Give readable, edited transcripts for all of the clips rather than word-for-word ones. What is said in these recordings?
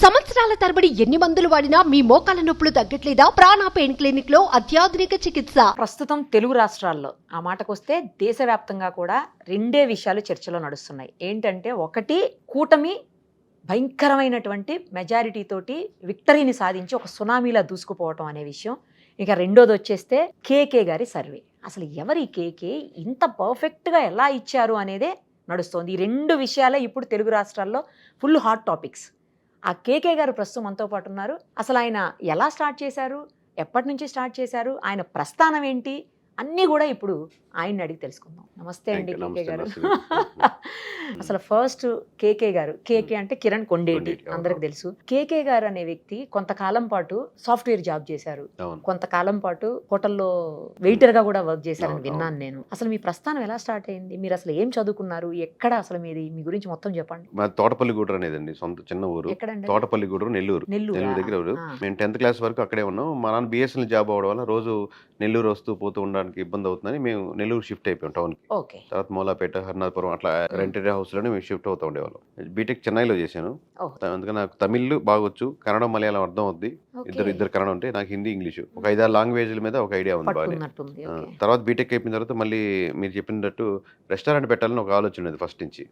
సంవత్సరాల తరబడి ఎన్ని మందులు వాడినా మీ మోకాల నొప్పులు తగ్గట్లేదా? ప్రాణ పెయిన్ క్లినిక్ లో అత్యాధునిక చికిత్స. ప్రస్తుతం తెలుగు రాష్ట్రాల్లో ఆ మాటకొస్తే దేశవ్యాప్తంగా కూడా రెండే విషయాలు చర్చలో నడుస్తున్నాయి. ఏంటంటే, ఒకటి కూటమి భయంకరమైనటువంటి మెజారిటీ తోటి విక్టరీని సాధించి ఒక సునామీలా దూసుకుపోవటం అనే విషయం. ఇక రెండోది వచ్చేస్తే కేకే గారి సర్వే. అసలు ఎవరి కేకే ఇంత పర్ఫెక్ట్గా ఎలా ఇచ్చారు అనేదే నడుస్తోంది. ఈ రెండు విషయాలే ఇప్పుడు తెలుగు రాష్ట్రాల్లో ఫుల్ హాట్ టాపిక్స్. ఆ కేకే గారు ప్రస్తుతం మనతో పాటు ఉన్నారు. అసలు ఆయన ఎలా స్టార్ట్ చేశారు, ఎప్పటి నుంచి స్టార్ట్ చేశారు, ఆయన ప్రస్థానం ఏంటి అన్నీ కూడా ఇప్పుడు ఆయన్ని అడిగి తెలుసుకుందాం. నమస్తే అండి కేకే గారు. అసలు ఫస్ట్ కేకే గారు, కేకే అంటే కిరణ్ కొండేటి అందరికి తెలుసు. కేకే గారు అనే వ్యక్తి కొంతకాలం పాటు సాఫ్ట్వేర్ జాబ్ చేశారు, కొంతకాలం పాటు హోటల్లో వెయిటర్ గా కూడా వర్క్ చేశారని విన్నాను నేను. అసలు మీ ప్రస్థానం ఎలా స్టార్ట్ అయింది, మీరు అసలు ఏం చదువుకున్నారు, ఎక్కడ అసలు మీది, మీ గురించి మొత్తం చెప్పండి. మా తోటపల్లిగూడూరు అనేదండి సొంత చిన్న ఊరు. ఎక్కడండి? తోటపల్లిగూడూరు, నెల్లూరు దగ్గర ఊరు. మేము 10th క్లాస్ వరకు అక్కడే ఉన్నాం. మా నాన్న బిఎస్ఎన్ఎల్ జాబ్ అవ్వడం వల్ల రోజు నెల్లూరు వస్తూ పోతూ ఉండడానికి ఇబ్బంది అవుతుందని మేము నెల్లూరు షిఫ్ట్ అయిపోయాం టౌన్ కి. తర్వాత మూలాపేట, హర్నాథపురం అట్లా రెంటెడ్ హౌస్ లోనే మేము షిఫ్ట్ అవుతూ ఉండేవాళ్ళం. బీటెక్ చెన్నైలో చేశాను. అందుకని నాకు తమిళ్ బాగొచ్చు, కన్నడం మలయాళం అర్థం అవుద్ది. ఇద్దరు కన్నడం ఉంటే నాకు హిందీ ఇంగ్లీషు ఒక 5-6 లాంగ్వేజ్ల మీద ఒక ఐడియా ఉంది బాగా. తర్వాత బీటెక్ అయిపోయిన తర్వాత మళ్ళీ మీరు చెప్పినట్టు రెస్టారెంట్ పెట్టాలని ఒక ఆలోచన ఉంది ఫస్ట్ నుంచి.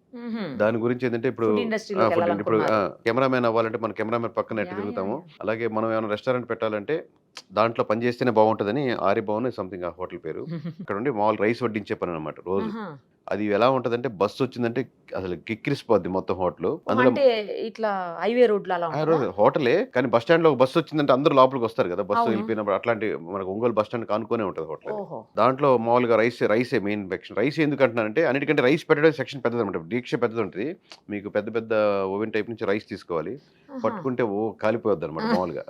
దాని గురించి ఏంటంటే ఇప్పుడు కెమెరామెన్ అవ్వాలంటే మన కెమెరామెన్ పక్కన ఎట్టు తిరుగుతాము, అలాగే మనం ఏమైనా రెస్టారెంట్ పెట్టాలంటే దాంట్లో పని చేస్తేనే బాగుంటుందని ఆర్యభవన్ సంథింగ్ ఆ హోటల్ పేరు. ఇక్కడ ఉండి మామూలు రైస్ వడ్డించే పని అనమాట రోజు. అది ఎలా ఉంటదంటే బస్సు వచ్చిందంటే అసలు కిక్కిరిసిపోద్ది మొత్తం హోటల్. అందులో ఇట్లా హైవే రోడ్ హోటలే కానీ బస్ స్టాండ్ లో ఒక బస్సు వచ్చిందంటే అందరూ లోపలికి వస్తారు కదా, బస్సు వెళ్ళిపోయినప్పుడు. అట్లాంటి మనకు ఒంగోలు బస్ స్టాండ్ కానుకోనే ఉంటది హోటల్. దాంట్లో మామూలుగా రైసే మెయిన్ సెక్షన్. రైస్ ఎందుకు అంటున్నానంటే అన్నిటికంటే రైస్ పెట్టడం సెక్షన్ పెద్దది అనమాట. దీక్ష పెద్దది ఉంటుంది. మీకు పెద్ద పెద్ద ఓవెన్ టైప్ నుంచి రైస్ తీసుకోవాలి, పట్టుకుంటే కాలిపోద్ది అనమాట మామూలుగా.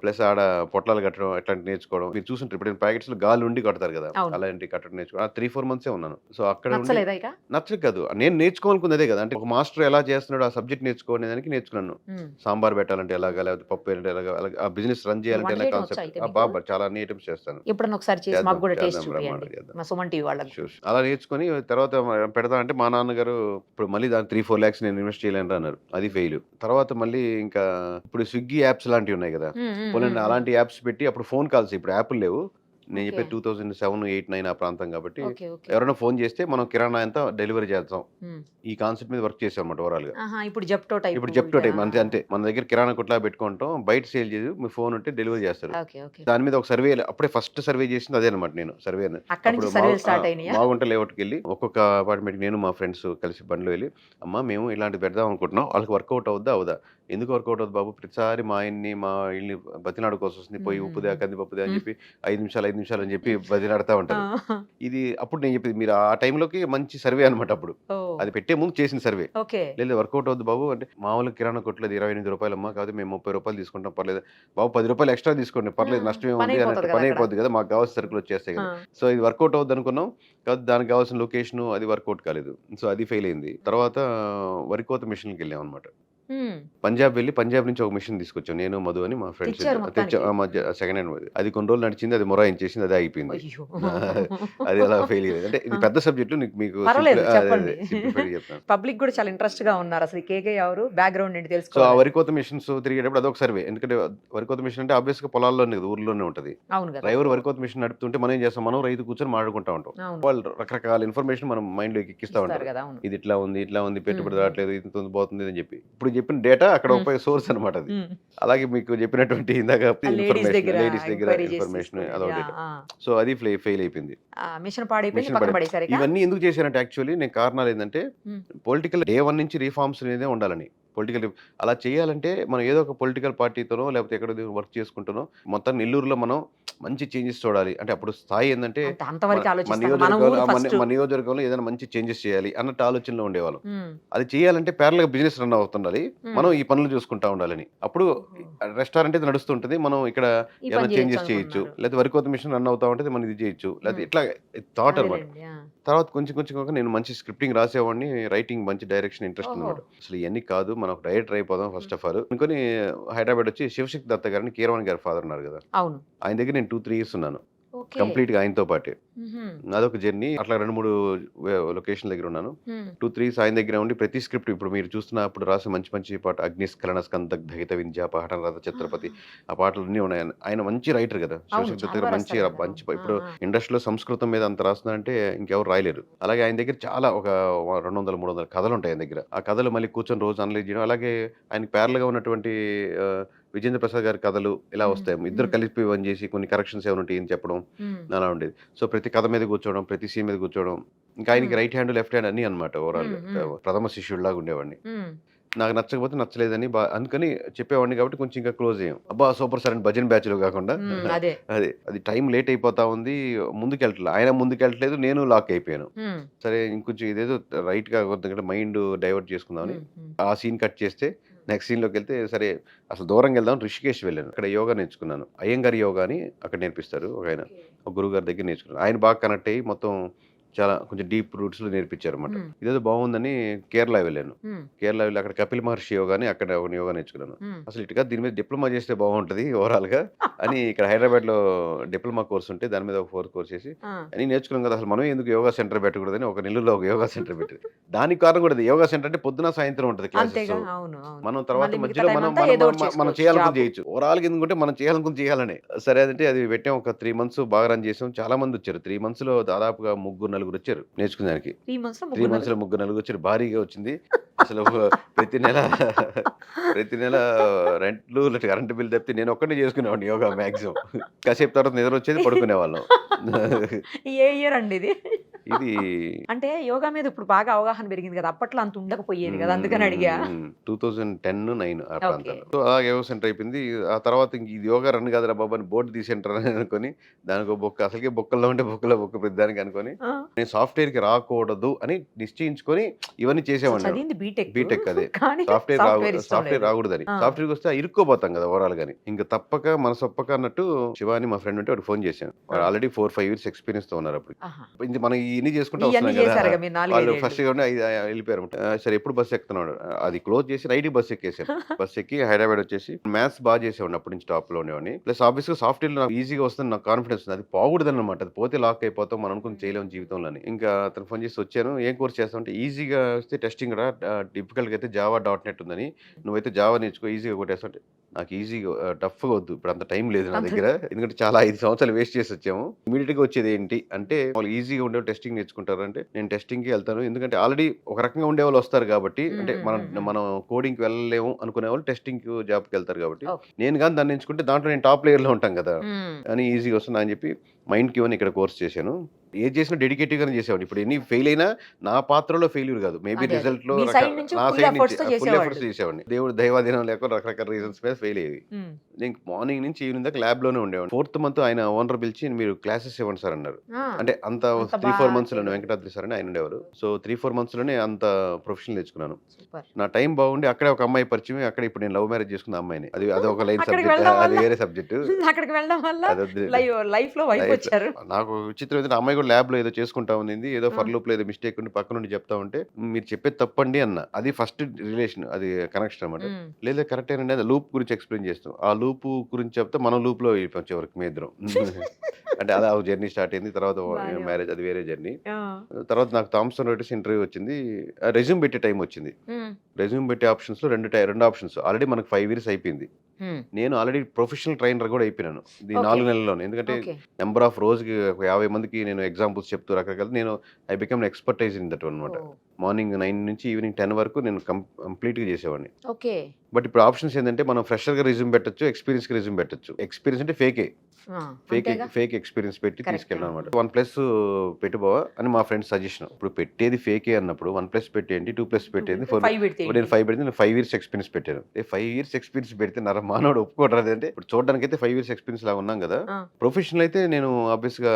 ప్లస్ ఆడ పొట్లాలు కట్టడం అట్లాంటి నేర్చుకోవడం. మీరు చూసుంటారు ఇప్పుడు ప్యాకెట్స్ లో గాలి ఉండి కడతారు కదా, అలాంటి కట్టడం నేర్చుకోవడం. 3-4 months ఉన్నాను. సో అక్కడ నచ్చలేదు కాదు, నేను నేర్చుకోవాలనుకుంది అదే కదా. అంటే ఒక మాస్టర్ ఎలా చేస్తున్నాడు ఆ సబ్జెక్ట్ నేర్చుకోవడానికి దానికి నేర్చుకున్నాను. సాంబార్ పెట్టాలంటే ఎలాగా, లేకపోతే పప్పు ఏంటంటే ఎలాగా, ఆ బిజినెస్ రన్ చేయాలంటే ఎలా కాన్సెప్ట్. బాబా చాలా అన్ని ఐటమ్స్ చేస్తాను. అలా నేర్చుకుని తర్వాత పెడతా అంటే మా నాన్నగారు ఇప్పుడు మళ్ళీ దాని 3-4 lakhs నేను ఇన్వెస్ట్ చేయలేను అన్నారు. అది ఫెయిల్. తర్వాత మళ్ళీ ఇంకా ఇప్పుడు స్విగ్గీ యాప్స్ లాంటివి ఉన్నాయి కదా, అలాంటి యాప్స్ పెట్టి అప్పుడు ఫోన్ కాల్స్, ఇప్పుడు యాప్లు లేవు. నేను చెప్పే 2007, 8, 9 ఆ ప్రాంతం కాబట్టి ఎవరైనా ఫోన్ చేస్తే మనం కిరాణా ఎంత డెలివరీ చేస్తాం, ఈ కాన్సెప్ట్ మీద వర్క్ చేసాం అన్నమాట ఓవరాల్ గా. ఇప్పుడు జెప్టో టైప్ అంతే. మన దగ్గర కిరాణా కొట్లా పెట్టుకుంటాం, బయట సేల్ చేసి మీ ఫోన్ ఉంటే డెలివరీ చేస్తారు. దాని మీద ఒక సర్వే, అప్పుడే ఫస్ట్ సర్వే చేసింది అదే అనమాట. నేను సర్వే మాగుంట లేఅవుట్కి వెళ్ళి ఒక్కొక్క అపార్ట్మెంట్ నేను మా ఫ్రెండ్స్ కలిసి బండిలో వెళ్ళి, అమ్మ మేము ఇలాంటి పెడదాం అనుకుంటున్నాం, వాళ్ళకి వర్కౌట్ అవుద్దా? ఎందుకు వర్కౌట్ అవుతుంది బాబు, ప్రతిసారి మా ఆయన్ని మా ఇల్లు బతినాడుకోవాల్సి వస్తుంది, పోయి ఉప్పుదే కందిపప్పుదే అని చెప్పి 5 నిమిషాలు అని చెప్పి బతినాడుతూ ఉంటారు. ఇది అప్పుడు నేను చెప్పింది మీరు ఆ టైంలోకి మంచి సర్వే అనమాట. అప్పుడు అది పెట్టే ముందు చేసిన సర్వే. లేదు వర్కౌట్ అవుద్ది బాబు అంటే, మామూలు కిరాణా కొట్టలేదు 28 రూపాయలమ్మా, కాబట్టి మేము 30 రూపాయలు తీసుకుంటాం, పర్లేదు బాబు 10 రూపాయలు ఎక్స్ట్రా తీసుకోండి పర్లేదు, నష్టం ఏముంది అన్నట్టు పని అయిపోద్ది కదా, మాకు కావాల్సిన సరుకులు వచ్చేస్తాయి కదా. సో ఇది వర్కౌట్ అవుద్ది అనుకున్నాం, కాబట్టి దానికి కావాల్సిన లొకేషన్ అది వర్కౌట్ కాలేదు. సో అది ఫెయిల్ అయింది. తర్వాత వరికోత మిషన్కి వెళ్ళాం అనమాట. పంజాబ్ వెళ్ళి పంజాబ్ నుంచి ఒక మిషన్ తీసుకొచ్చాం నేను, మధు అని మా ఫ్రెండ్స్ సెకండ్ హ్యాండ్. అది కొన్ని రోజులు నడిచింది, అది మొరాయించేసింది, అది అయిపోయింది. అది అలా ఫెయిల్ అయ్యేది. అంటే ఇది పెద్ద సబ్జెక్టు, మీకు పబ్లిక్ కూడా చాలా ఇంట్రెస్ట్ గా ఉన్నారు. అసలు కేకే ఎవరు, బ్యాక్గ్రౌండ్ ఏంటి తెలుసుకో. సో ఆ వరికోత మిషన్స్ తిరిగేటప్పుడు అదొక సర్వే. ఎందుకంటే వరికోత మిషన్ అంటే ఆబ్వియస్ గా పొలాల్లోనే కదా, ఊర్లోనే ఉంటది. డ్రైవర్ వరికోత మిషన్ నడుపుతుంటే మనం ఏం చేస్తాం, మనం రైతు కూర్చొని మాట్లాడుకుంటా ఉంటాం. వాళ్ళు రకరకాల ఇన్ఫర్మేషన్ మనం మైండ్ లోకి ఎక్కిస్తా ఉంటారు. ఇది ఇట్లా ఉంది, పెట్టుబడి రావట్లేదు, ఇంత పోతుంది అని చెప్పి. ఇప్పుడు చెప్పిన డేటా అక్కడ ఉపయోగ సోర్స్ అనమాట అది. అలాగే మీకు చెప్పినటువంటి ఇందాక లేడీస్ దగ్గర ఇన్ఫర్మేషన్ అదొకటి. సో అది ఫెయిల్ అయిపోయింది. ఇవన్నీ ఎందుకు చేశారంటే యాక్చువల్లీ నేను కారణాలు ఏంటంటే, పొలిటికల్ డే 1 నుంచి రీఫార్మ్స్ అనేదే ఉండాలని. పొలిటికల్ అలా చేయాలంటే మనం ఏదో ఒక పొలిటికల్ పార్టీతోనో లేకపోతే ఎక్కడ వర్క్ చేసుకుంటానో మొత్తం నెల్లూరులో మనం మంచి చేంజెస్ చూడాలి. అంటే అప్పుడు స్థాయి ఏంటంటే మన నియోజకవర్గంలో ఏదైనా మంచి చేంజెస్ చేయాలి అన్నట్టు ఆలోచనలో ఉండేవాళ్ళం. అది చేయాలంటే ప్యారల్ గా బిజినెస్ రన్ అవుతుండాలి, మనం ఈ పనులు చూసుకుంటా ఉండాలని. అప్పుడు రెస్టారెంట్ అయితే నడుస్తుంటది, మనం ఇక్కడ ఏమైనా చేంజెస్ చేయొచ్చు, లేకపోతే వరికోత మిషన్ రన్ అవుతా ఉంటుంది, మనం ఇది చేయొచ్చు, లేకపోతే ఇట్లా థాట్ అనమాట. తర్వాత కొంచెం నేను మంచి స్క్రిప్టింగ్ రాసేవాడిని, రైటింగ్ మంచి డైరెక్షన్ ఇంట్రెస్ట్ అనమాట. అసలు ఇవన్నీ కాదు, మనం ఒక డైరెక్టర్ అయిపోదాం ఫస్ట్ ఆఫ్ ఆల్ అనుకుని హైదరాబాద్ వచ్చి శివశక్తి దత్త గారిని, కీరవాణి గారి ఫాదర్ ఉన్నారు కదా, ఆయన దగ్గర నేను 2-3 years ఉన్నాను కంప్లీట్ గా ఆయనతో పాటే. అదొక జర్నీ. అట్లా 2-3 లొకేషన్ దగ్గర ఉన్నాను. 2-3 ఆయన దగ్గర ఉండి ప్రతి స్క్రిప్ట్ ఇప్పుడు మీరు చూస్తున్న అప్పుడు రాసిన మంచి మంచి పాట అగ్నిస్ఖలన స్కందగ్ధహిత వింధ్య పహటన రథ ఛత్రపతి ఆ పాటలు అన్నీ ఉన్నాయి. ఆయన మంచి రైటర్ కదా, శివశంకర్ దగ్గర మంచి మంచి ఇప్పుడు ఇండస్ట్రీలో సంస్కృతం మీద అంత రాస్తున్నారంటే ఇంకెవరు రాయలేరు. అలాగే ఆయన దగ్గర చాలా ఒక 200-300 కథలు ఉంటాయి ఆయన దగ్గర. ఆ కథలు మళ్ళీ కూర్చొని రోజు అనలైజ్ చేయడం. అలాగే ఆయనకి ప్యారల్ గా ఉన్నటువంటి విజేంద్ర ప్రసాద్ గారి కథలు ఇలా వస్తాయి. ఇద్దరు కలిపి పని చేసి కొన్ని కరెక్షన్స్ ఏమైనా ఉంటాయి అని చెప్పడం అలా ఉండేది. సో ప్రతి కథ మీద కూర్చోవడం, ప్రతి సీన్ మీద కూర్చోవడం. ఇంకా ఆయనకి రైట్ హ్యాండ్ లెఫ్ట్ హ్యాండ్ అన్ని అనమాట. ఓవరాల్ ప్రథమ శిష్యుడిలాగా ఉండేవాడిని. నాకు నచ్చకపోతే నచ్చలేదని అందుకని చెప్పేవాడిని కాబట్టి కొంచెం ఇంకా క్లోజ్ అయ్యాం. అబ్బా సూపర్ సార్ అని భజన్ బ్యాచ్ లో కాకుండా అదే అది టైం లేట్ అయిపోతా ఉంది, ముందుకెళ్ళట్లేదు. ఆయన ముందుకెళ్ళట్లేదు, నేను లాక్ అయిపోయాను. సరే ఇంకొంచెం ఇదేదో రైట్ గా మైండ్ డైవర్ట్ చేసుకుందామని ఆ సీన్ కట్ చేస్తే నెక్స్ట్ సీన్ లోకి వెళ్తే సరే అసలు దూరంగా వెళ్దాం రిషికేష్ వెళ్ళాను. అక్కడ యోగా నేర్చుకున్నాను. అయ్యంగారి యోగా అని అక్కడ నేర్పిస్తారు. ఒక గురువు గారి దగ్గర నేర్చుకున్నాను. ఆయన బాగా కనెక్ట్ అయ్యి మొత్తం చాలా కొంచెం డీప్ రూట్స్ లో నేర్పించారు అనమాట. ఇదేదో బాగుందని కేరళ వెళ్ళాను. కేరళ వెళ్ళి అక్కడ కపిల్ మహర్షి యోగా అని అక్కడ ఒక యోగా నేర్చుకున్నాను. అసలు ఇటుగా దీని మీద డిప్లొమా చేస్తే బాగుంటది ఓవరాల్ గా అని ఇక్కడ హైదరాబాద్ లో డిప్లొమా కోర్స్ ఉంటే దాని మీద ఒక 4 కోర్స్ చేసి అని నేర్చుకున్నాం కదా. అసలు మనం ఎందుకు యోగా సెంటర్ పెట్టకూడదని ఒక నెలలో ఒక యోగా సెంటర్ పెట్టింది. దానికి కారణం కూడా యోగా సెంటర్ అంటే పొద్దున సాయంత్రం ఉంటది క్లాసెస్. మనం తర్వాత మధ్యలో మనం చేయాలనుకుని చేయొచ్చు. ఓవరాల్ ఎందుకంటే మనం చేయాలనుకుని చేయాలని సరే అదంటే అది పెట్టాం. ఒక 3 months బాగా రన్ చేసాం. చాలా మంది వచ్చారు. 3 months లో దాదాపుగా 3-4 వచ్చారు నేర్చుకునేదానికి. 3 months లో 3-4 వచ్చారు. భారీగా వచ్చింది. అసలు ప్రతి నెల రెంట్లు కరెంట్ బిల్ తప్పితే నేను ఒక్కడే చేసుకునేవాడిని యోగా మాక్సిమం. కాసేపు తర్వాత నిద్ర వచ్చేది, పడుకునే వాళ్ళం. ఏ ఇయర్ అండి ఇది? ఇది అంటే యోగా మీద ఇప్పుడు బాగా అవగాహన పెరిగింది కదా, అప్పట్లో అంత ఉండకపోయేది కదా, అందుకని అడిగా. 2010-9 ఆ ప్రాంతాల్లో. సో అలా యోగా సెంటర్ అయిపోయింది. ఆ తర్వాత ఇంక ఇది యోగా రన్ కాదురా బాబు అని బోర్డు తీసేంటారు అని అనుకుని దానికి బొక్క, అసలుకే బొక్కల్లో ఉంటే బొక్కలో బొక్క పెద్దానికి అనుకుని నేను సాఫ్ట్వేర్ కి రాకూడదు అని నిశ్చయించుకొని ఇవన్నీ చేసేవాడిని. బీటెక్ అదే సాఫ్ట్వేర్ రాకూడదని. సాఫ్ట్వేర్ వస్తే ఇరుక్కోపోతాం కదా ఓవరాల్ గాని. ఇంకా తప్పక మనసొప్పక అన్నట్టు శివాని మా ఫ్రెండ్ ఉంటే వాడు ఫోన్ చేశాను. వాడు ఆల్రెడీ 4-5 years ఎక్స్పీరియన్స్ తో ఉన్నారు. అప్పుడు మనం ఇన్ని చేసుకుంటా వస్తున్నాం కదా. వాళ్ళు ఫస్ట్ వెళ్ళిపోయారు. సరే ఎప్పుడు బస్సు ఎక్కుతున్నాడు, అది క్లోజ్ చేసి నైట్ బస్సు ఎక్కేసాను. బస్సు ఎక్కి హైదరాబాద్ వచ్చేసి మ్యాథ్స్ బాగా చేసేవాడిని అప్పటి నుంచి టాప్ లో ఉండేవాడిని. ప్లస్ ఆబ్వియస్ గా సాఫ్ట్వేర్ నాకు ఈజీగా వస్తుంది, నాకు కాన్ఫిడెన్స్ ఉంది. అది పోకూడదు అనమాట. అది పోతే లాక్ అయిపోతాం, మనం అనుకుని చేయలేము జీవితంలో. ఇంకా అతను ఫోన్ చేసి వచ్చాను. ఏం కోర్స్ చేస్తామంటే ఈజీగా వస్తే టెస్టింగ్ రా, డిఫికల్ట్ గా అయితే java.net ఉందని, నువ్వైతే జావా నేర్చుకో ఈజీగా కొట్టేస్తాంటే నాకు ఈజీగా టఫ్ గా వద్దు, ఇప్పుడు అంత టైం లేదు నా దగ్గర. ఎందుకంటే చాలా 5 సంవత్సరాలు వేస్ట్ చేసి వచ్చాము. ఇమీడియట్ గా వచ్చేది ఏంటి అంటే వాళ్ళు ఈజీగా ఉండే టెస్టింగ్ నేర్చుకుంటారు అంటే నేను టెస్టింగ్ కి వెళ్తాను. ఎందుకంటే ఆల్రెడీ ఒక రకంగా ఉండే వాళ్ళు వస్తారు కాబట్టి, అంటే మనం కోడింగ్ కి వెళ్ళలేము అనుకునే వాళ్ళు టెస్టింగ్ జాబ్ కి వెళ్తారు కాబట్టి, నేను కానీ దాన్ని ఎంచుకుంటే దాంట్లో నేను టాప్ లేయర్ లో ఉంటాం కదా అని ఈజీగా వస్తున్నా అని చెప్పి మైండ్ కి ఇక్కడ కోర్స్ చేశాను. ఏది చేసినా డెడికేటివ్ గానే చేసేవాడిని. ఇప్పుడు ఎన్ని ఫెయిల్ అయినా నా పాత్రలో ఫెయిల్యూర్ కాదు, మేబీ రిజల్ట్ లో నా సైడ్ నుంచి ఫుల్ ఎఫర్ట్స్ చేసేవాడిని. దేవుడు దైవాధీనం లేక రకరకాల రీజన్స్ మీద ఫెయిల్ అయ్యేది. నేను మార్నింగ్ నుంచి ఈవినింగ్ దాకా ల్యాబ్ లోనే ఉండేవాడిని. 4th month ఆయన ఓనర్ పిలిచి మీరు క్లాసెస్ ఇవ్వండి సార్ అన్నారు. అంటే అంత 3-4 months లోనే వెంకటాద్రి సార్ అని ఆయన ఉండేవారు. సో 3-4 months లోనే అంత ప్రొఫెషనల్ తెచ్చుకున్నాను. నా టైం బాగుండి అక్కడే ఒక అమ్మాయి పరిచయం. అక్కడ ఇప్పుడు నేను లవ్ మ్యారేజ్ చేసుకున్న అమ్మాయిని. అది ఒక లైన్ సబ్జెక్ట్, అది వేరే సబ్జెక్ట్. అక్కడికి వెళ్ళడం వల్ల లైఫ్ లో వైఫ్ వచ్చారు. నాకు విచిత్రం ఏంటంటే అమ్మాయి కూడా ల్యాబ్ లో ఏదో చేసుకుంటా ఉంది, ఏదో ఫర్ లూప్ లో ఏదో మిస్టేక్ ఉండి పక్క నుండి చెప్తా ఉంటే మీరు చెప్పేది తప్పండి అన్న. అది ఫస్ట్ రిలేషన్, అది కనెక్షన్ అనమాట. లేదా కరెక్ట్ అయినండి, అది లూప్ గురించి ఎక్స్ప్లెయిన్ చేస్తాం. ఆ లూప్ గురించి చెప్తే మనం లూప్ లో వెళ్ళిపోయాం చివరికి మీ ఇద్దరం. అంటే అలా జర్నీ స్టార్ట్ అయింది. తర్వాత మ్యారేజ్, అది వేరే జర్నీ. తర్వాత నాకు థామ్సన్ రాయిటర్స్ ఇంటర్వ్యూ వచ్చింది. రెజ్యూమ్ పెట్టే టైం వచ్చింది. రెజ్యూమ్ పెట్టే ఆప్షన్స్ లో రెండు ఆప్షన్స్. ఆల్రెడీ మనకు 5 years అయిపోయింది. నేను ఆల్రెడీ ప్రొఫెషనల్ ట్రైనర్ కూడా అయిపోయినాను ఈ 4 నెలల్లోనే. ఎందుకంటే నెంబర్ ఆఫ్ రోజుకి 50 మందికి నేను ఎగ్జాంపుల్స్ చెప్తూ రకరకాల నేను I become expertise in that అనమాట. మార్నింగ్ 9 నుంచి ఈవినింగ్ 10 వరకు నేను కంప్లీట్ గా చేసేవాడిని. బట్ ఇప్పుడు ఆప్షన్స్ ఏంటంటే మనం ఫ్రెషర్ గా రెజ్యూమ్ పెట్టచ్చు, ఎక్స్పీరియన్స్ కి రెజ్యూమ్ పెట్టచ్చు. ఎక్స్పీరియన్స్ అంటే ఫేక్ ఎక్స్పీరియన్స్ పెట్టి తీసుకెళ్ళాను అనమాట. 1+ పెట్టుబోవా అని మా ఫ్రెండ్స్ సజెషన్. ఇప్పుడు పెట్టేది ఫేకే అన్నప్పుడు 1+ పెట్టేయండి, 2+ పెట్టేది 4. నేను 5 పెడితే నేను 5 years ఎక్స్పీరియన్స్ పెట్టాను. 5 years ఎక్స్పీరియన్స్ పెడితే నర మానవుడు ఒప్పుకోవడం. అంటే ఇప్పుడు చూడడానికి అయితే 5 years ఎక్స్పీరియన్స్ లాగా ఉన్నాం కదా. ప్రొఫెషనల్ అయితే నేను ఆబ్వియస్ గా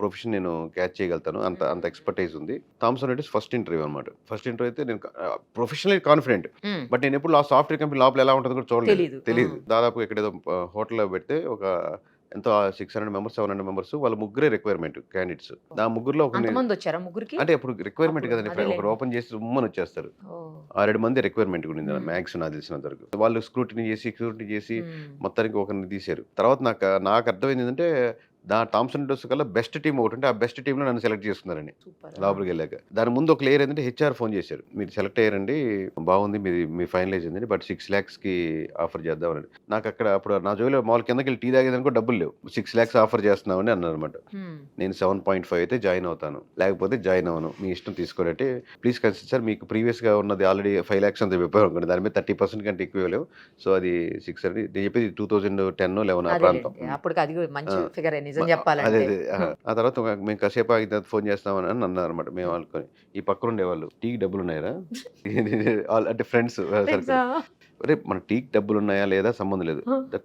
ప్రొఫెషన్ నేను క్యాచ్ చేయగలుగుతాను, అంత ఎక్స్పర్టైజ్ ఉంది. థామ్సన్ రాయిటర్స్ ఫస్ట్ ఇంటర్వ్యూ అనమాట. ఫస్ట్ ఇంటర్వ్యూ అయితే నేను ప్రొఫెషనల్ కాన్ఫిడెంట్, బట్ నేను ఎప్పుడు సాఫ్ట్వేర్ కంపెనీ లోపల ఎలా ఉంటుందో కూడా చూడలేదు, తెలియదు. దాదాపు ఎక్కడేదో హోటల్లో పెడితే ఒక ఎంతో 600 members 700 members, వాళ్ళ ముగ్గురే రిక్వైర్మెంట్ క్యాండిడేట్స్. ఆ ముగ్గురులో అంటే ఇప్పుడు రిక్వైర్మెంట్ కదండి, ఒకరు ఓపెన్ చేసి ఉమ్మని వచ్చేస్తారు. 6-7 మంది రిక్వైర్మెంట్ ఉండింది మ్యాక్స్ నాకు తెలిసినంత వరకు. వాళ్ళు స్క్రూటినీ చేసి మొత్తానికి ఒకరిని తీశారు. తర్వాత నాకు అర్థమైంది ఏంటంటే థామ్సన్ డోస్ కల్లా బెస్ట్ టీం ఒకటి ఉంటే ఆ బెస్ట్ టీంలో నన్ను సెలెక్ట్ చేసుకున్నారండి సూపర్. లోపలికి వెళ్ళాక. దాని ముందు ఒక లేయర్ ఏంటంటే హెచ్ఆర్ ఫోన్ చేశారు, మీరు సెలెక్ట్ అయ్యారండి, బాగుంది, మీ ఫైనలైజ్ అయింది, బట్ 6 lakhsకి ఆఫర్ చేద్దామని. నాకు అక్కడ అప్పుడు నా జోలిలో మామూలు కిందకి వెళ్ళి టీ తాగేదానికి కూడా డబ్బులు లేవు. 6 lakhs ఆఫర్ చేస్తున్నామని అన్నారు అనమాట. నేను 7.5 అయితే జాయిన్ అవుతాను, లేకపోతే జాయిన్ అవ్వను, మీ ఇష్టం తీసుకోనంటే, ప్లీజ్ కన్సిడర్ సార్, మీకు ప్రీవియస్గా ఉన్నది ఆల్రెడీ 5 lakhs అంత చెప్పారు అనుకోండి, దాని మీద 30% కంటే ఎక్కువ లేవు, సో అది 6 అని నేను చెప్పేది 2010-11 ఆ ప్రాంతం. అప్పుడు అది మంచి ఫిగర్ నిజం అదే చెప్పాలంటే. అదే ఆ తర్వాత మేము కాసేపు ఆగిన తర్వాత ఫోన్ చేస్తామని అన్నారు అనమాట. మేము అనుకొని ఈ పక్కన ఉండేవాళ్ళు, టీకి డబ్బులు ఉన్నాయరా అంటే ఫ్రెండ్స్ అరే మన టీకి డబ్బులు ఉన్నాయా లేదా సంబంధం లేదు.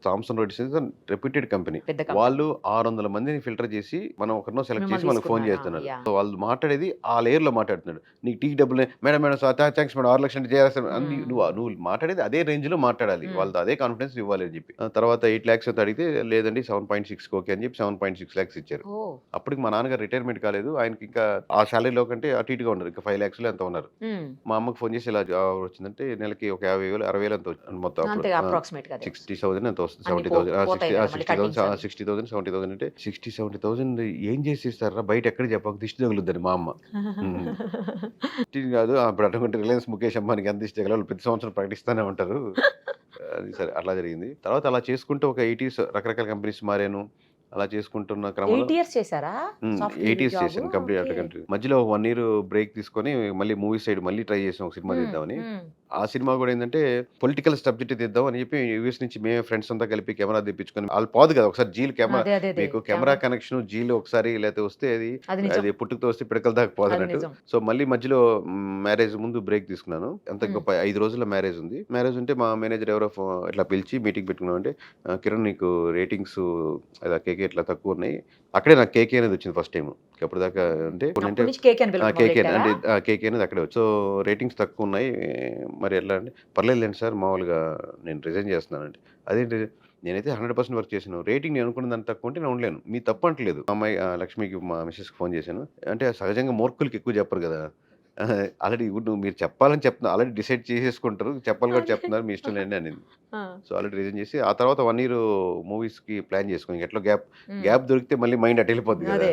Thomson Reuters is reputed company. వాళ్ళు 600 మందిని ఫిల్టర్ చేసి మనం ఒకరినో సెలెక్ట్ చేసి మనకు ఫోన్ చేస్తున్నారు. సో వాళ్ళు మాట్లాడేది ఆ లేయర్ లో మాట్లాడుతున్నాడు. నీకు టీకి డబ్బులు మేడం థ్యాంక్స్ మేడం 6 లక్షలు చేయాల్సిన నువ్వు మాట్లాడేది అదే రేంజ్ లో మాట్లాడాలి, వాళ్ళతో అదే కాన్ఫిడెన్స్ ఇవ్వాలి అని చెప్పి. తర్వాత 8 lakhs అయితే అడిగితే లేదండి 7.6 ఓకే అని చెప్పి 7.6 lakhs ఇచ్చారు. అప్పటికి మా నాన్నగారు రిటైర్మెంట్ కాలేదు, ఆయనకి ఇంకా ఆ శాలరీలో కంటే అటు ఇటుగా ఉన్నారు, ఇంకా 5 lakhs ఎంత ఉన్నారు. మా అమ్మకి ఫోన్ చేసి ఇలా వచ్చిందంటే నెలకి ఒక 50,000 60,000 ఎంత మొత్తం 60,000 ఎంత వస్తుంది, 70,000 60,000 అంటే 60,000-70,000 ఏం చేసి ఇస్తారా, బయట ఎక్కడ చెప్పక దిష్టి తగులుద్దని మా అమ్మ. కాదు అప్పుడు అనుకుంటే రిలయన్స్ ముఖేష్ అంబానీకి ఎంత దిష్టి తగల ప్రతి సంవత్సరం ప్రకటిస్తూనే ఉంటారు. అది సరే అట్లా జరిగింది. తర్వాత అలా చేసుకుంటూ ఒక 8 years రకరకాల కంపెనీస్ మారాను. అలా చేసుకుంటున్న క్రమంలో 8 years చేశారా? 8 years చేశాను కంప్లీట్ అట్లా కంట్రీ. మధ్యలో 1 year బ్రేక్ తీసుకొని మళ్ళీ మూవీ సైడ్ మళ్ళీ ట్రై చేసాం, ఒక సినిమా తీద్దామని. ఆ సినిమా కూడా ఏంటంటే పొలిటికల్ సబ్జెక్ట్ తీద్దాం అని చెప్పి యూఎస్ నుంచి మేమే ఫ్రెండ్స్ అంతా కలిపి కెమెరా తెప్పించుకొని, వాళ్ళు పోదు కదా ఒకసారి జీల్ కెమెరా, మీకు కెమెరా కనెక్షన్ జీలు ఒకసారి లేకపోతే వస్తే అది పుట్టుకతో వస్తే పిడకల దాకా పోదన్నట్టు. సో మళ్ళీ మధ్యలో మ్యారేజ్ ముందు బ్రేక్ తీసుకున్నాను. అంత 5 రోజుల మ్యారేజ్ ఉంది. మ్యారేజ్ ఉంటే మా మేనేజర్ ఎవరో ఇట్లా పిలిచి మీటింగ్ పెట్టుకున్నాం. అంటే కిరణ్ నీకు రేటింగ్స్ కేకే ఇట్లా తక్కువ ఉన్నాయి. అక్కడే నాకు కేకే అనేది వచ్చింది ఫస్ట్ టైం. అప్పుడు దాకా అంటే కేకే అంటే కేకే అనేది అక్కడే వచ్చి, సో రేటింగ్స్ తక్కువ ఉన్నాయి మరి ఎట్లా అంటే, పర్లేదులేండి సార్ మామూలుగా నేను రిజైన్ చేస్తున్నానండి. అదేంటి నేనైతే 100% వర్క్ చేశాను, రేటింగ్ నేను అనుకున్న దాన్ని తక్కువ ఉంటే నేను ఉండలేను, మీ తప్పు అంటలేదు. మా అమ్మాయి లక్ష్మికి మా మిస్సెస్కి ఫోన్ చేశాను. అంటే సహజంగా మూర్ఖులకి ఎక్కువ చెప్పరు కదా, ఆల్రెడీ నువ్వు మీరు చెప్పాలని చెప్తున్నా, ఆల్రెడీ డిసైడ్ చేసేసుకుంటారు, చెప్పాలి కూడా చెప్తున్నారు, మీ ఇష్టం లేండి అనేది. సో ఆల్రెడీ రిజైన్ చేసి ఆ తర్వాత 1 year మూవీస్కి ప్లాన్ చేసుకుని, ఎట్లా గ్యాప్ దొరికితే మళ్ళీ మైండ్ అటు వెళ్ళిపోద్ది కదా.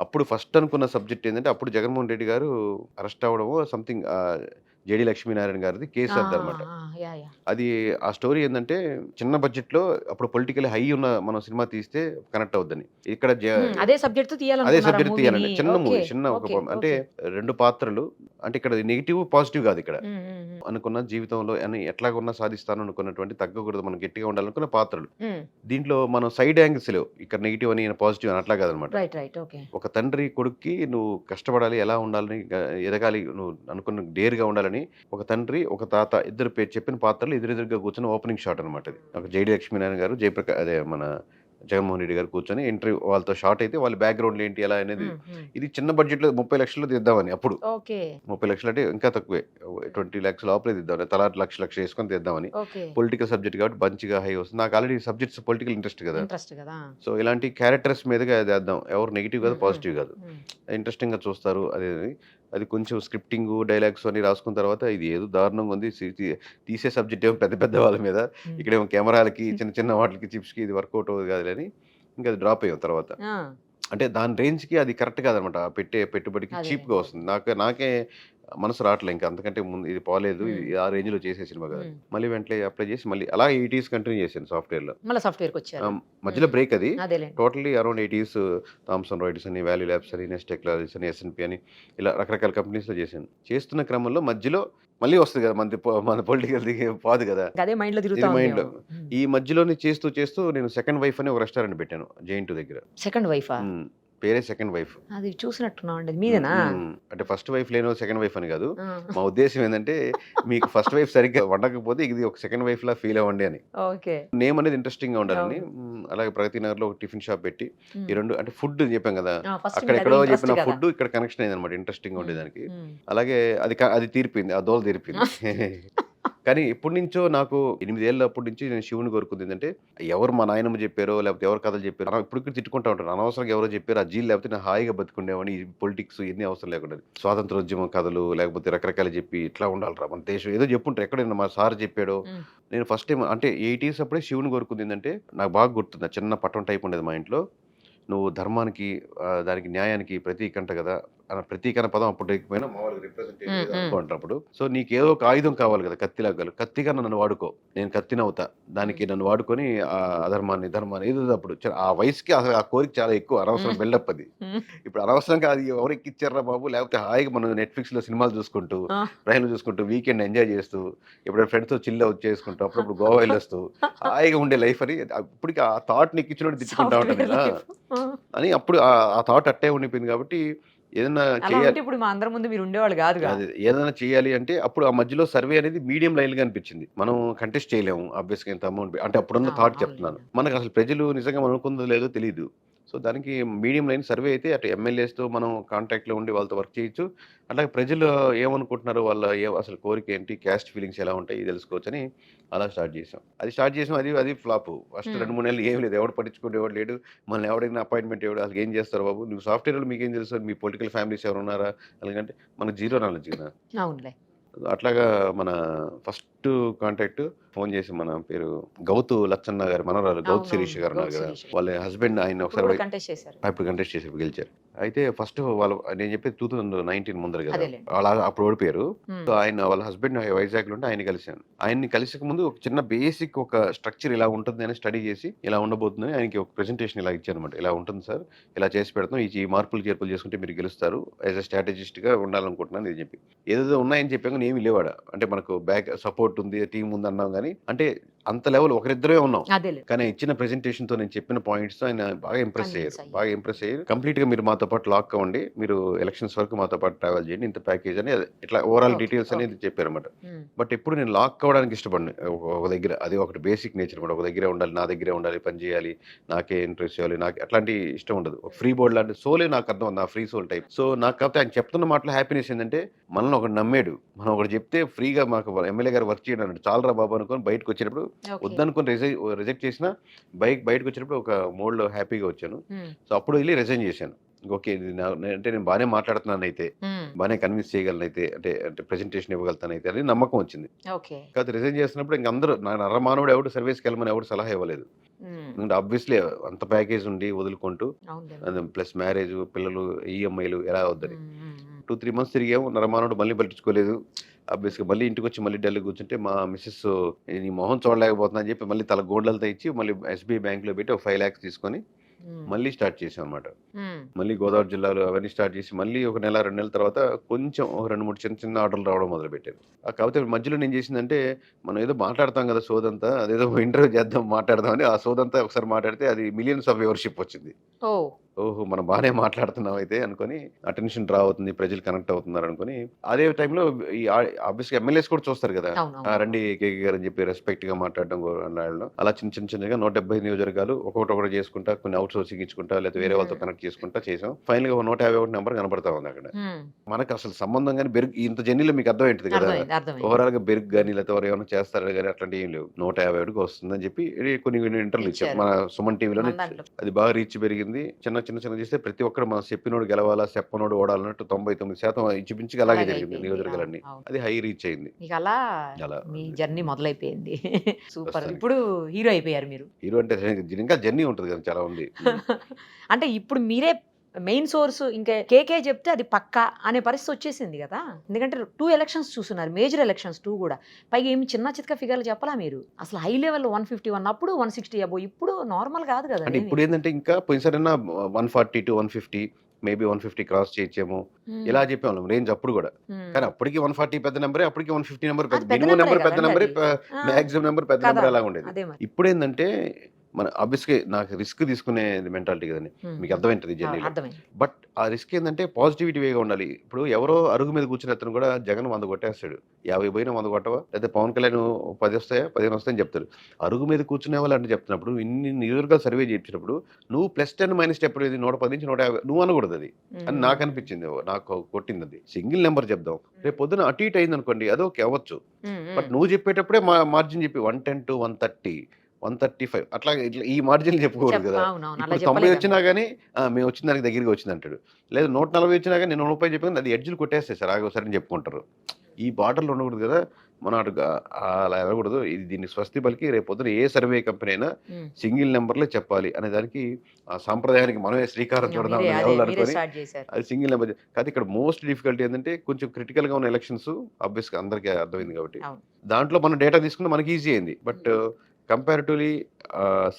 అప్పుడు ఫస్ట్ అనుకున్న సబ్జెక్ట్ ఏంటంటే, అప్పుడు జగన్మోహన్ రెడ్డి గారు అరెస్ట్ అవ్వడము సంథింగ్, జేడి లక్ష్మీనారాయణ గారిది కేసు అదనమాట. అది ఆ స్టోరీ ఏంటంటే, చిన్న బడ్జెట్ లో అప్పుడు పొలిటికల్ హై ఉన్న మనం సినిమా తీస్తే కనెక్ట్ అవుద్దని, ఇక్కడ అదే సబ్జెక్ట్ తీయాలండి. చిన్న మూవీ, చిన్న ఒక అంటే 2 పాత్రలు, అంటే ఇక్కడ నెగిటివ్ పాజిటివ్ కాదు, ఇక్కడ అనుకున్న జీవితంలో ఎట్లాగున్నా సాధిస్తాను అనుకున్నటువంటి, తగ్గకూడదు మనం గట్టిగా ఉండాలనుకున్న పాత్రలు. దీంట్లో మనం సైడ్ యాంగిల్స్ లేవు, ఇక్కడ నెగిటివ్ అని పాజిటివ్ అని అట్లా కాదనమాట. ఒక తండ్రి కొడుక్కి నువ్వు కష్టపడాలి, ఎలా ఉండాలని, ఎదగాలి, నువ్వు అనుకున్న డేర్గా ఉండాలని ఒక తండ్రి ఒక తాత ఇద్దరు చెప్పిన పాత్రలు ఎదురెదురుగా కూర్చొని ఓపెనింగ్ షాట్ అనమాట. అది ఒక జేడి లక్ష్మీనారాయణ గారు, అదే మన జగన్మోహన్ రెడ్డి గారు కూర్చొని ఇంటర్వ్యూ వాళ్ళతో షార్ట్ అయితే వాళ్ళ బ్యాక్గ్రౌండ్ ఏంటి ఎలా అనేది. ఇది చిన్న బడ్జెట్ లో 30 లక్షలు తీద్దామని, అప్పుడు 30 లక్షలు అంటే ఇంకా తక్కువే, 20 lakhs లోపలే తీద్దామని, తలా లక్ష వేసుకొని తీద్దామని. పొలిటికల్ సబ్జెక్ట్ కాబట్టి మంచిగా హై వస్తుంది. నాకు ఆల్రెడీ సబ్జెక్ట్స్ పొలిటికల్ ఇంట్రెస్ట్ కదా, సో ఇలాంటి క్యారెక్టర్స్ మీదుగా చేద్దాం, ఎవరు నెగిటివ్ కాదు పాజిటివ్ కాదు, ఇంట్రెస్టింగ్ గా చూస్తారు. అది కొంచెం స్క్రిప్టింగ్ డైలాగ్స్ అని రాసుకున్న తర్వాత, ఇది ఏదో దారుణంగా ఉంది, తీసే సబ్జెక్ట్ ఏమో పెద్ద పెద్ద వాళ్ళ మీద, ఇక్కడేమో కెమెరాలకి చిన్న చిన్న వాటికి చిప్స్కి ఇది వర్కౌట్ అవ్వదు కాదులని ఇంకా అది డ్రాప్ అయ్యాం తర్వాత. అంటే దాని రేంజ్కి అది కరెక్ట్ కాదనమాట, పెట్టే పెట్టుబడికి చీప్గా వస్తుంది. నాకే మనసు రావట్లేదు ఇంకా, అంతకంటే ముందు ఇది పోలేదు, ఇది ఆ రేంజ్ లో చేసే సినిమా కదా. మళ్ళీ వెంటనే అప్లై చేసి మళ్ళీ అలా 8 years కంటిన్యూ చేశాను సాఫ్ట్వేర్ లో. మధ్యలో బ్రేక్, అది totally around 8 years Thomson Reuters అని, వాల్యూ ల్యాబ్స్ అని, నెక్స్ట్ టెక్నాలజీస్ అని, ఎస్ఎన్పి అని, ఇలా రకరకాల కంపెనీస్ లో చేశాను. చేస్తున్న క్రమంలో మధ్యలో మళ్ళీ వస్తుంది కదా, మన పొలిటికల్ పోదు కదా మైండ్ లో. ఈ మధ్యలోనే చేస్తూ నేను సెకండ్ వైఫ్ అని ఒక రెస్టారెంట్ పెట్టాను జైంట్ దగ్గర. సెకండ్ వైఫ్ పేరే సెకండ్ వైఫ్. అది చూసినట్టున్నాండి, మీదేనా? అంటే ఫస్ట్ వైఫ్ లేనో సెకండ్ వైఫ్ అని కాదు, మా ఉద్దేశం ఏంటంటే, మీకు ఫస్ట్ వైఫ్ సరిగ్గా వండకపోతే ఇది ఒక సెకండ్ వైఫ్ లా ఫీల్ అవ్వండి అని. నేమ్ అనేది ఇంట్రెస్టింగ్ గా ఉండాలని. అలాగే ప్రగతి నగర్ లో ఒక టిఫిన్ షాప్ పెట్టి, ఈ 2 అంటే ఫుడ్ చెప్పాం కదా, అక్కడ ఎక్కడో చెప్పిన ఫుడ్ ఇక్కడ కనెక్షన్ అయింది అనమాట, ఇంట్రెస్టింగ్ గా ఉండేదానికి. అలాగే అది తీరిపోయింది, ఆ దోల తీరిపోయింది. కానీ ఎప్పటి నుంచో నాకు 8 ఏళ్ళ అప్పటి నుంచి నేను శివుని కోరుకుంది ఏంటంటే, ఎవరు మా నాయనమ్మ చెప్పారో లేకపోతే ఎవరు కథలు చెప్పారో ఇప్పుడు తిట్టుకుంటా ఉంటాను, అనవసరంగా ఎవరో చెప్పారు ఆ జీలు, లేకపోతే నేను హాయిగా బతుకుండేవాడిని, ఈ పొలిటిక్స్ ఎన్ని అవసరం లేకుండా. స్వాతంత్రోద్యమం కథలు లేకపోతే రకరకాలు చెప్పి ఇట్లా ఉండాలిరా మన దేశం ఏదో చెప్పుంటారు, ఎక్కడైనా మా సార్ చెప్పాడో. నేను ఫస్ట్ టైం అంటే 8 years అప్పుడే శివుని కోరుకుంది ఏంటంటే, నాకు బాగా గుర్తుంది, చిన్న పట్టం టైప్ ఉండేది మా ఇంట్లో. నువ్వు ధర్మానికి దానికి న్యాయానికి ప్రతీక అంట కదా, ప్రతీక అనే పదం అప్పుడు లేకపోయినా మామూలుగా రిప్రజెంటేటివ్ అనుకుంటున్నప్పుడు, సో నీకు ఏదో ఒక ఆయుధం కావాలి కదా, కత్తిలాగా, కత్తిగా నన్ను వాడుకో, నేను కత్తినవుతా, దానికి నన్ను వాడుకొని ఆ అధర్మాన్ని ధర్మాన్ని ఏదో అప్పుడు ఆ వయసుకి అసలు ఆ కోరిక చాలా ఎక్కువ, అనవసరం బిల్డప్ అది. ఇప్పుడు అనవసరంగా అది ఎవరు ఎక్కిచ్చారా బాబు, లేకపోతే హాయిగా మనం నెట్ఫ్లిక్స్ లో సినిమాలు చూసుకుంటూ ట్రైన్లు చూసుకుంటూ వీకెండ్ ఎంజాయ్ చేస్తూ ఇప్పుడు ఫ్రెండ్స్ తో చిల్ అవుట్ చేసుకుంటూ అప్పుడప్పుడు గోవా వెళ్ళొస్తూ హాయిగా ఉండే లైఫ్ అని ఇప్పటికి ఆ థాట్ ని ఎక్కించినట్టు తిట్టుకుంటా ఉంటాను కదా అని. అప్పుడు ఆ థాట్ అట్టే ఉండిపోయింది. కాబట్టి ఏదైనా చేయాలి, ఇప్పుడు మా అందరి ముందు మీరు ఉండేవాళ్ళు కాదు. ఏదైనా చేయాలి అంటే అప్పుడు ఆ మధ్యలో సర్వే అనేది మీడియం లైన్ గా అనిపించింది. మనం కంటెస్ట్ చేయలేము ఆబ్వియస్ గా, ఇంత అమౌంట్ అంటే అప్పుడున్న థాట్ చెప్తున్నాను. మనకు అసలు ప్రజలు నిజంగా మనం అనుకుందో లేదో తెలియదు. సో దానికి మీడియం లైన్ సర్వే అయితే అటు ఎమ్మెల్యేస్తో మనం కాంటాక్ట్లో ఉండి వాళ్ళతో వర్క్ చేయొచ్చు. అలాగే ప్రజలు ఏమనుకుంటున్నారు, వాళ్ళ అసలు కోరిక ఏంటి, క్యాస్ట్ ఫీలింగ్స్ ఎలా ఉంటాయి తెలుసుకోవచ్చని అలా స్టార్ట్ చేసాం. అది ఫ్లాప్. ఫస్ట్ 2-3 నెలలు ఏం లేదు, ఎవడు పట్టించుకుంటే లేడు. మనల్ని ఎవడైనా అపాయింట్మెంట్ ఎవడు, అసలు ఏం చేస్తారు బాబు, నువ్వు సాఫ్ట్వేర్ మీకేం తెలుసు, మీ పొలిటికల్ ఫ్యామిలీస్ ఎవరు ఉన్నారా, అలాగంటే మనకు జీరో నాలెడ్జ్ కదా. అవునులే. అట్లాగా మన ఫస్ట్ కాంటాక్ట్ ఫోన్ చేసి, మన పేరు గౌతు లచ్చన్న గారు మనవరాలు గౌతు శిరీష్ గారు ఉన్నారు కదా, వాళ్ళ హస్బెండ్, ఆయన ఒకసారి ఇప్పుడు కంటెస్ట్ చేసి గెలిచారు. అయితే ఫస్ట్ వాళ్ళు, నేను చెప్పేది 2019 ముందర కదా, వాళ్ళ అప్పుడు ఓడిపోయారు. సో ఆయన వాళ్ళ హస్బెండ్ వైజాగ్ లో ఉంటే ఆయన కలిశాను. ఆయన్ని కలిసక ముందు ఒక చిన్న బేసిక్ ఒక స్ట్రక్చర్ ఇలా ఉంటుంది అని స్టడీ చేసి, ఇలా ఉండబోతుందని ఆయనకి ఒక ప్రెజెంటేషన్ ఇలా ఇచ్చాను అనమాట. ఇలా ఉంటుంది సార్, ఇలా చేసి పెడతాం, ఈ మార్పులు చేర్పులు చేసుకుంటే మీరు గెలుస్తారు, యాజ్ అ స్ట్రాటజిస్ట్ గా ఉండాలనుకుంటున్నాను ఇది చెప్పి. ఏదేదో ఉన్నాయని చెప్పాక ఏమి లేవాడ, అంటే మనకు బ్యాక్ సపోర్ట్ ఉంది, టీం ఉంది అన్నాం కానీ, అంటే అంత లెవెల్ ఒకరిద్దరే ఉన్నాం. కానీ ఇచ్చిన ప్రెజెంటేషన్ తో నేను చెప్పిన పాయింట్స్ తో ఆయన బాగా ఇంప్రెస్ అయ్యారు. కంప్లీట్ గా మీరు మాతో పాటు లాక్ అవ్వండి, మీరు ఎలక్షన్స్ వరకు మాతో పాటు ట్రావెల్ చేయండి, ఇంత ప్యాకేజ్ అని ఇట్లా ఓవరాల్ డీటెయిల్స్ అనేది చెప్పారన్నమాట. బట్ ఎప్పుడు నేను లాక్ అవ్వడానికి ఇష్టపడిన ఒక దగ్గర, అది ఒకటి బేసిక్ నేచర్ అనమాట. ఒక దగ్గరే ఉండాలి, నా దగ్గరే ఉండాలి, పని చేయాలి, నాకే ఇంట్రెస్ట్ చేయాలి, నాకు అట్లాంటి ఇష్టం ఉండదు. ఫ్రీ బోర్డ్ లాంటి సోలే నాకు అర్థం, నా ఫ్రీ సోల్ టైప్. సో నాకు కాకపోతే ఆయన చెప్తున్న మాటలో హ్యాపీనెస్ ఏంటంటే, మనల్ని ఒకటి నమ్మాడు, మనం ఒకటి చెప్తే ఫ్రీగా మాకు ఎమ్మెల్యే గారు వర్క్ చేయడం అన్నాడు, చాలరా బాబు అనుకొని బయటకు వచ్చేటప్పుడు, వద్దనుకొని రిజెక్ట్ చేసిన బయటకు వచ్చేటప్పుడు ఒక మోడ్ లో హ్యాపీగా వచ్చాను. సో అప్పుడు వెళ్ళి రిజైన్ చేశాను. ఓకే, అంటే నేను బాగానే మాట్లాడుతున్నాను అయితే, బాగానే కన్విన్స్ చేయగలను అయితే, అంటే ప్రెజెంటేషన్ ఇవ్వగలుగుతాను అయితే అని నమ్మకం వచ్చింది. కాకపోతే రిజైన్ చేసినప్పుడు ఇంక అందరూ, నా నరమానవుడు ఎవడు సర్వీస్కి వెళ్ళమని ఎవరు సలహా ఇవ్వలేదు. ఆబ్వియస్లీ అంత ప్యాకేజ్ ఉండి వదులుకుంటూ, ప్లస్ మ్యారేజ్, పిల్లలు, ఈఎంఐలు ఎలా వద్దని 2-3 months తిరిగాము. నరమానవుడు మళ్ళీ పట్టించుకోలేదు. ఆబ్వియస్గా మళ్ళీ ఇంటికి వచ్చి మళ్ళీ డల్ కూర్చుంటే, మా మిస్సెస్ నీ మొహం చూడలేకపోతున్నా అని చెప్పి మళ్ళీ తల గోల్డ్లతో ఇచ్చి మళ్ళీ SBI బ్యాంక్లో పెట్టి ఒక 5 lakhs తీసుకొని మళ్ళీ స్టార్ట్ చేసాం అనమాట. మళ్ళీ గోదావరి జిల్లాలో అవన్నీ స్టార్ట్ చేసి మళ్ళీ ఒక 1-2 నెలల తర్వాత కొంచెం 2-3 చిన్న ఆర్డర్లు రావడం మొదలు పెట్టారు. కాకపోతే మధ్యలో నేను చేసిందంటే, మనం ఏదో మాట్లాడతాం కదా సోదంతా, అదేదో ఇంటర్వ్యూ చేద్దాం మాట్లాడదామని ఆ సోదంతా ఒకసారి మాట్లాడితే అది మిలియన్స్ ఆఫ్ వ్యూవర్షిప్ వచ్చింది. ఓహో, మనం బాగానే మాట్లాడుతున్నాం అయితే అనుకొని, అటెన్షన్ డ్రా అవుతుంది, ప్రజలు కనెక్ట్ అవుతున్నారు అనుకుని, అదే టైంలో ఈ ఆబ్వియస్గా ఎమ్మెల్యేస్ కూడా చూస్తారు కదా, రండి కేకే గారు అని చెప్పి రెస్పెక్ట్ గా మాట్లాడడం అలా చిన్నగా 170 నియోజకవర్గాలు ఒకటి చేసుకుంటా, కొన్ని అవుట్ సోర్సింగ్ ఇచ్చుకుంటా, లేదా వేరే వాళ్ళతో కనెక్ట్ చేసుకుంటా చేసాం. ఫైనల్ గా 151 నెంబర్ కనబడతా ఉంది అక్కడ. మనకు అసలు సంబంధం కానీ బెరుగు, ఇంత జర్నీలో మీకు అర్థమైంది కదా, ఓవరాల్ గా బెరుగు కానీ లేదా ఎవరు ఏమైనా చేస్తారు కానీ అట్లాంటి ఏం లేవు. 151కి వస్తుందని చెప్పి కొన్ని ఇంటర్వ్యూలు ఇచ్చాం మన సుమన్ టీవీలోనే. అది బాగా రీచ్ పెరిగింది. చిన్న చేస్తే ప్రతి ఒక్కరు మనం చెప్పినోడు గెలవాలా, చెప్పనోడు ఓడాలన్నట్టు 99% ఇచ్చిపించి అలాగే జరిగింది నియోజకవర్గాలన్నీ. అది హై రీచ్ అయింది. అలా మీ జర్నీ మొదలైపోయింది. సూపర్. ఇప్పుడు హీరో అయిపోయారు మీరు. హీరో అంటే ఇంకా జర్నీ ఉంటుంది కదా, చాలా ఉంది. అంటే ఇప్పుడు మీరే మెయిన్ సోర్స్, ఇంకా కేకే చెప్తే అది పక్కా అనే పరిస్థితి వచ్చేసింది కదా. ఎందుకంటే 2 ఎలక్షన్స్ చూస్తున్నారు, మేజర్ ఎలక్షన్స్ 2 కూడా. పైగా ఏమి చిన్న చిత్క ఫిగర్లు చెప్పాలా మీరు. అసలు హై లెవెల్ 151, అప్పుడు 160 అబో, ఇప్పుడు నార్మల్ కాదు కదా. అంటే ఇప్పుడు ఏంటంటే ఇంకా పోయినసారైనా 140 to 150, మేబీ 150 క్రాస్ చేయొచ్చేమో ఇలా చెప్పేవాళ్ళం రేంజ్ అప్పుడు కూడా. కానీ అప్పటికి 140 పెద్ద నెంబరే, అప్పటికి 150 నెంబర్ పెద్ద, మినిమం నెంబర్ పెద్ద నెంబరే, మాక్సిమం నెంబర్ పెద్ద నెంబర్ అలా ఉండేది. ఇప్పుడు ఏంటంటే మన ఆబ్వియస్గా నాకు రిస్క్ తీసుకునే మెంటాలిటీ కదండి, మీకు అర్థమైంటుంది జర్నీలో. బట్ ఆ రిస్క్ ఏంటంటే పాజిటివిటీ వేగా ఉండాలి. ఇప్పుడు ఎవరో అరుగు మీద కూర్చుని అతను కూడా జగన్ 100 కొట్టేస్తాడు, 50 పోయినా 100 కొట్టవా, లేదా పవన్ కళ్యాణ్ 10 వస్తాయా 15 వస్తాయని చెప్తారు. అరుగు మీద కూర్చునే వాళ్ళు అంటే చెప్తున్నప్పుడు, ఇన్ని నియోజకవర్గాలు సర్వే చేయించినప్పుడు నువ్వు +10 -10 చెప్పలేదు, 110 నుంచి 150 నువ్వు అనకూడదు అది అని నాకు అనిపించింది. నాకు కొట్టింది అది. సింగిల్ నెంబర్ చెప్దాం, రేపు పొద్దున అటు ఇటు అయింది అనుకోండి, అది ఓకే అవ్వచ్చు. బట్ నువ్వు చెప్పేటప్పుడే మార్జిన్ చెప్పి 110 to 130, 135 అట్లా ఇట్లా ఈ మార్జిన్లు చెప్పుకోరు కదా. ఇప్పుడు 90 వచ్చినా కానీ మేము వచ్చిన దానికి దగ్గరగా వచ్చింది అంటాడు, లేదా 140 వచ్చినా కానీ నేను 30 చెప్పాను, అది ఎడ్జ్లు కొట్టేస్తాయి సార్ ఆగోసారి చెప్పుకుంటారు. ఈ బార్డర్లో ఉండకూడదు కదా, మనం అటు అలా వెళ్ళకూడదు, ఇది దీన్ని స్వస్తి పలికి రేపు పొద్దున ఏ సర్వే కంపెనీ అయినా సింగిల్ నెంబర్లే చెప్పాలి అనే దానికి ఆ సాంప్రదాయానికి మనమే శ్రీకారం చూడదాం అనుకొని స్టార్ట్ చేశారు. అది సింగిల్ నెంబర్. కానీ ఇక్కడ మోస్ట్ డిఫికల్టీ ఏంటంటే కొంచెం క్రిటికల్గా ఉన్న ఎలక్షన్స్ ఆబ్వియస్గా అందరికీ అర్థమైంది కాబట్టి అవును. దాంట్లో మనం డేటా తీసుకుంటే మనకి ఈజీ అయింది. బట్ కంపారిటివ్లీ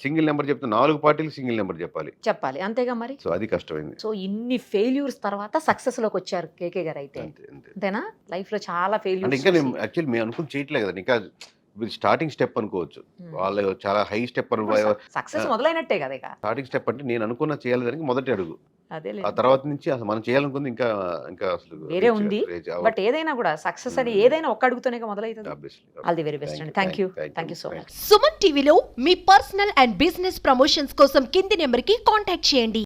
సింగిల్ నెంబర్ చెప్తే 4 పార్టీలు సింగిల్ నెంబర్ చెప్పాలి అంతేగా మరి. సో అది కష్టమైంది. సో ఇన్ని ఫెయిల్యూర్స్ తర్వాత సక్సెస్ లోకి వచ్చారు కేకే గారు అయితే. అంతే అంతే. అంతేనా? లైఫ్ లో చాలా అంటే ఇంకా నేను ఫెయిల్యూర్స్. యాక్చువల్లీ మేము అనుకుని చేయట్లేదు కదా, ఇంకా స్టార్టింగ్ స్టెప్ అనుకోవచ్చు. వాళ్ళు చాలా హై స్టెప్ సక్సెస్ మొదలైనట్టే కదా ఇక. స్టార్టింగ్ స్టెప్ అంటే నేను అనుకున్న చేయాలని మొదటి అడుగు. అదే ఆ తర్వాత నుంచి అసలు మనం చేయాలనుకుంది ఇంకా ఇంకా అసలు వేరే ఉంది. బట్ ఏదైనా కూడా సక్సెస్ అని ఏదైనా ఒక్క అడుగుతూనే మొదలవుతుంది. ఆల్ ది వెరీ బెస్ట్ అండి. Thank you so much. Suman టీవీలో మీ పర్సనల్ అండ్ బిజినెస్ ప్రమోషన్స్ కోసం కింది నెంబర్కి కాంటాక్ట్ చేయండి.